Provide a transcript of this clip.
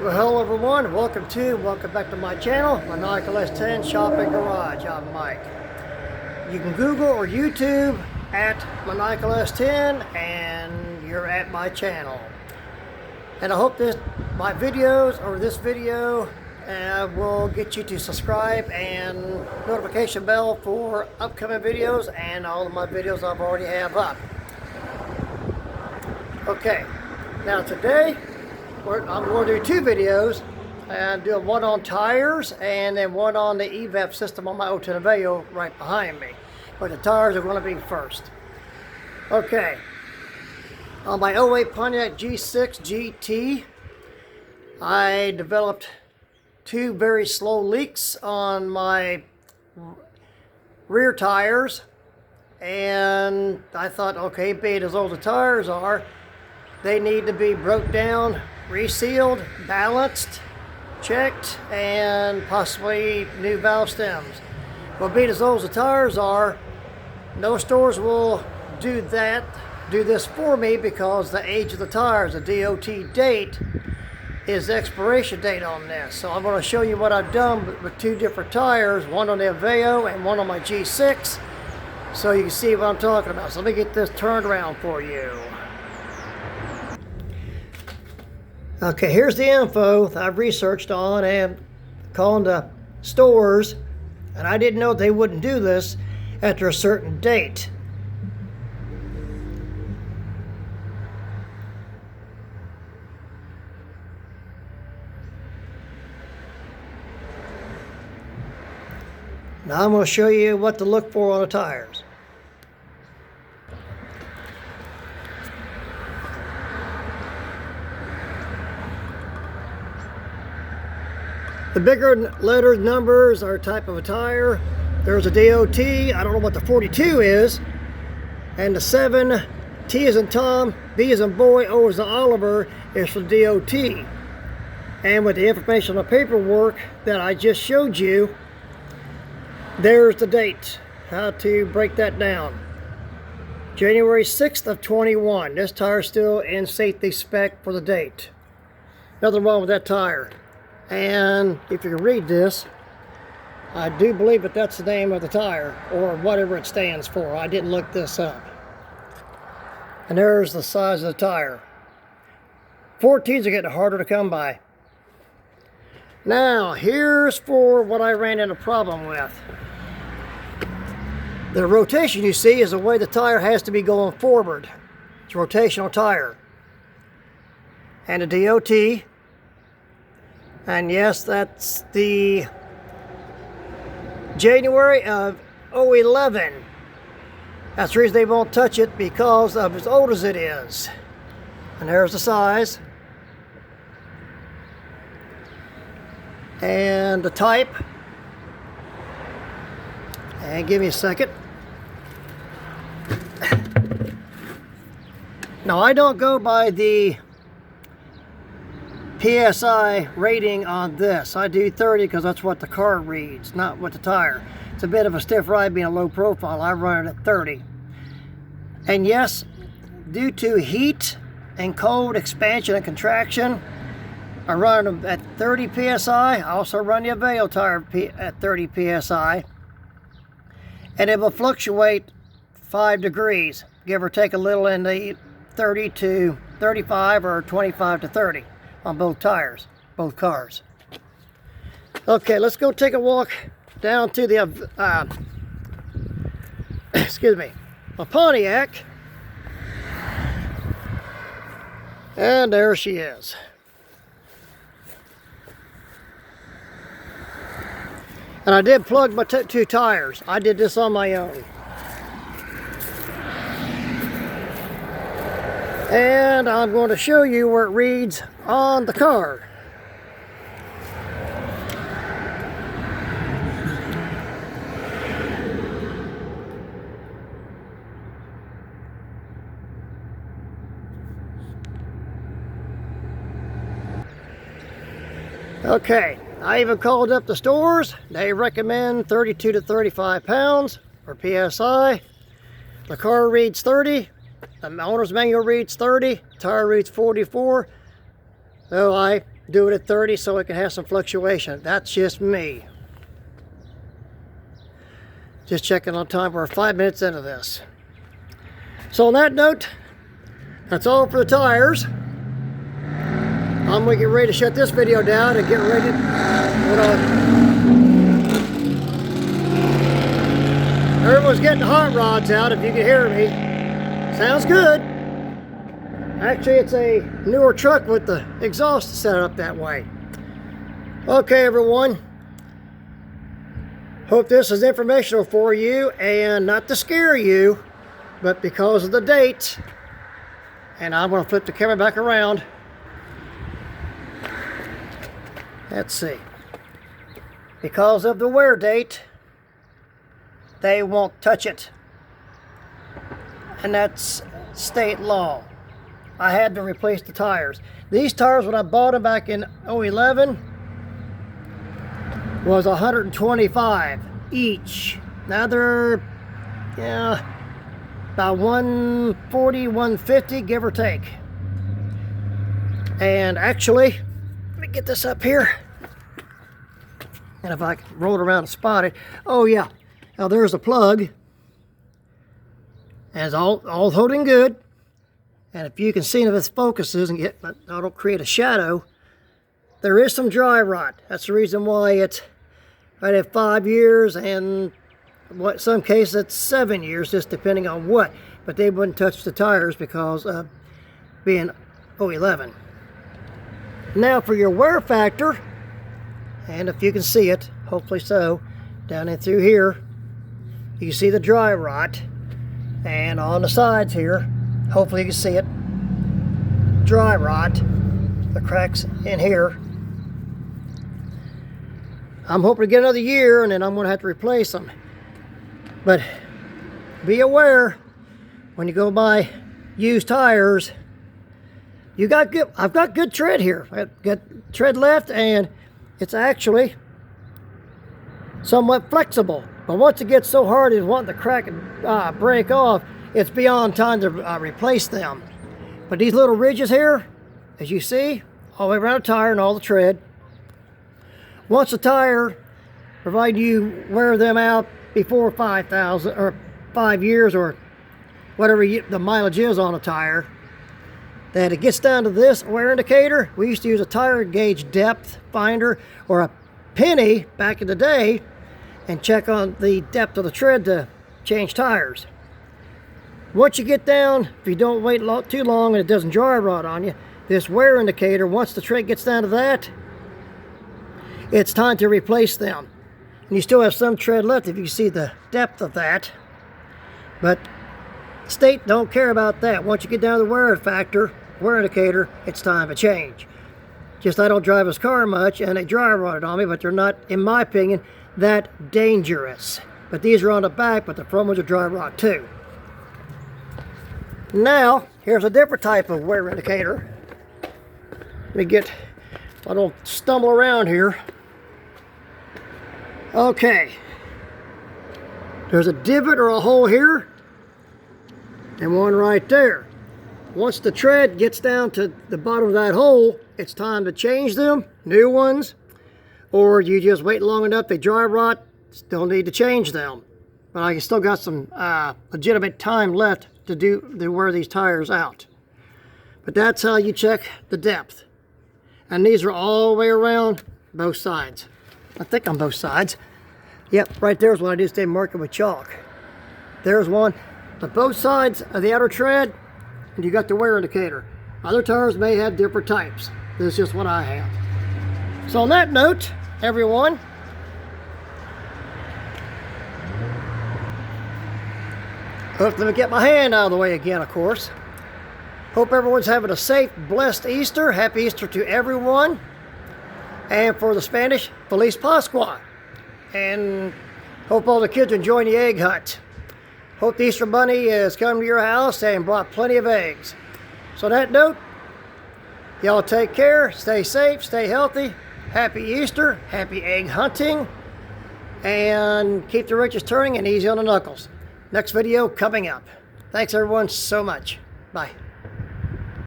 Well, hello everyone, welcome back to my channel, Maniacal S10 Shopping Garage. I'm Mike. You can Google or YouTube at Maniacal S10 and you're at my channel. And I hope this video will get you to subscribe and notification bell for upcoming videos and all of my videos I've already have up. Okay, now today I'm going to do two videos, and do one on tires and then one on the EVAP system on my 010 Aveo right behind me. But the tires are going to be first. Okay, on my 08 Pontiac G6 GT, I developed two very slow leaks on my rear tires, and I thought, okay, being as old as the tires are, they need to be broke down, resealed, balanced, checked, and possibly new valve stems. Well, being as old as the tires are, no stores will do this for me because the age of the tires, the DOT date, is the expiration date on this. So I'm going to show you what I've done with two different tires, one on the Aveo and one on my G6, so you can see what I'm talking about. So let me get this turned around for you. Okay, here's the info that I've researched on and calling the stores, and I didn't know they wouldn't do this after a certain date. Now I'm going to show you what to look for on the tires. The bigger letters, numbers are type of a tire. There's a DOT, I don't know what the 42 is, and the 7, T as in Tom, B as in boy, O as in Oliver, is for DOT. And with the information on the paperwork that I just showed you, there's the date, how to break that down. January 6th of 21. This tire is still in safety spec for the date. Nothing wrong with that tire. And if you read this, I do believe that that's the name of the tire, or whatever it stands for. I didn't look this up. And there's the size of the tire. 14s are getting harder to come by. Now, here's for what I ran into a problem with. The rotation you see is the way the tire has to be going forward. It's a rotational tire. And the DOT. And yes, that's the January of 2011. That's the reason they won't touch it, because of as old as it is. And there's the size. And the type. And give me a second. Now, I don't go by the PSI rating on this. I do 30 because that's what the car reads, not what the tire. It's a bit of a stiff ride being a low profile. I run it at 30. And yes, due to heat and cold expansion and contraction, I run them at 30 PSI. I also run the Aveo tire at 30 PSI. And it will fluctuate 5 degrees, give or take a little in the 30 to 35 or 25 to 30. On both tires, both cars. Okay, let's go take a walk down to the excuse me, a Pontiac, and there she is. And I did plug my two tires. I did this on my own. And I'm going to show you where it reads on the car. Okay, I even called up the stores. They recommend 32 to 35 pounds for PSI. The car reads 30. The owner's manual reads 30, tire reads 44. So I do it at 30 so it can have some fluctuation. That's just me. Just checking on time. We're 5 minutes into this. So on that note, that's all for the tires. I'm going to get ready to shut this video down and get ready. Hold on. Everyone's getting hot rods out, if you can hear me. Sounds good. Actually, it's a newer truck with the exhaust set up that way. Okay, everyone. Hope this is informational for you, and not to scare you, but because of the date. And I'm going to flip the camera back around. Let's see. Because of the wear date, they won't touch it. And that's state law. I had to replace the tires. These tires, when I bought them back in 2011, was $125 each. Now they're, about $140, $150, give or take. And actually, let me get this up here. And if I can roll it around and spot it. Oh yeah, now there's a plug. And it's all holding good. And if you can see if it focuses and I don't create a shadow, there is some dry rot. That's the reason why it's right at 5 years, and what some cases it's 7 years, just depending on what. But they wouldn't touch the tires because of being 011. Now for your wear factor, and if you can see it, hopefully so, down in through here, you can see the dry rot. And on the sides here, hopefully you can see it, dry rot, the cracks in here. I'm hoping to get another year, and then I'm going to have to replace them. But be aware, when you go buy used tires, I've got good tread here. I've got tread left, and it's actually somewhat flexible. But once it gets so hard it's wanting to crack and break off, it's beyond time to replace them. But these little ridges here, as you see, all the way around the tire and all the tread, once the tire, provided you wear them out before 5,000 or 5 years or whatever the mileage is on a tire, that it gets down to this wear indicator. We used to use a tire gauge depth finder or a penny back in the day and check on the depth of the tread to change tires. Once you get down, if you don't wait too long and it doesn't dry rot on you, this wear indicator, once the tread gets down to that, it's time to replace them. And you still have some tread left if you see the depth of that. But the state don't care about that. Once you get down to the wear factor, wear indicator, it's time to change. Just I don't drive this car much, and they dry rotted on me, but they're not, in my opinion, that dangerous. But these are on the back, but the front ones are dry rot too. Now, here's a different type of wear indicator. Let me get, I don't stumble around here. Okay. There's a divot or a hole here, and one right there. Once the tread gets down to the bottom of that hole, it's time to change them, new ones, or you just wait long enough, they dry rot, still need to change them. But I still got some legitimate time left to wear these tires out. But that's how you check the depth. And these are all the way around both sides. I think on both sides. Yep, right there's one I just didn't mark it with chalk. There's one. But both sides of the outer tread, and you got the wear indicator. Other tires may have different types. This is just what I have. So on that note, everyone, let me get my hand out of the way again, of course. Hope everyone's having a safe, blessed Easter. Happy Easter to everyone. And for the Spanish, Feliz Pascua. And hope all the kids are enjoying the egg hunt. Hope the Easter Bunny has come to your house and brought plenty of eggs. So on that note, y'all take care, stay safe, stay healthy. Happy Easter, happy egg hunting, and keep the wrenches turning and easy on the knuckles. Next video coming up. Thanks everyone so much. Bye.